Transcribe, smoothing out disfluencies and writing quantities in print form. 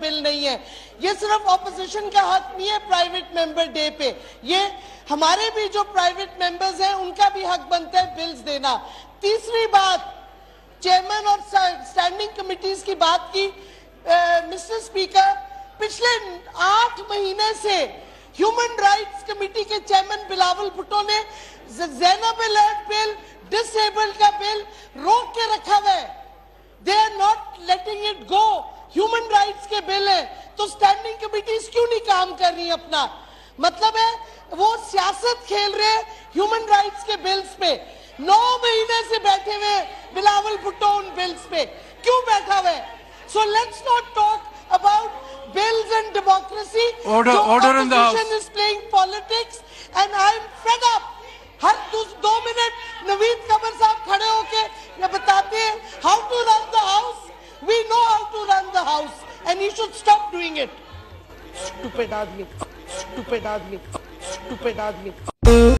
بل نہیں ہے. یہ صرف اپوزیشن کا حق نہیں ہے پرائیویٹ ممبر ڈے پہ, یہ ہمارے بھی جو پرائیویٹ ممبرز ہیں ان کا بھی حق بنتا ہے بلز دینا. تیسری بات, چیئرمین اور سٹینڈنگ کمیٹیز کی بات کی. مسٹر اسپیکر, پچھلے 8 مہینے سے ہیومن رائٹس کمیٹی کے چیئرمین بلاول بھٹو نے زینب الرٹ بل, ڈس ایبل کا بل روک کے رکھا ہوا ہے. They are not letting it go. Human rights کے بل ہیں تو سٹینڈنگ کمیٹیز کیوں نہیں کام کر رہی اپنا؟ مطلب ہے وہ سیاست کھیل رہے ہیومن رائٹس کے بلز پہ. 9 مہینے سے بیٹھے ہوئے بلاول بھٹو ان بلز پہ, کیوں بیٹھا ہوئے؟ So let's not talk about bills and democracy. Order in the House. Opposition is playing politics and I'm fed up. ہر 2 منٹ نوید قمر صاحب کھڑے ہو کے یہ بتاتے ہیں how to run the house. We know how to run the house and he should stop doing it. Stupid آدمی.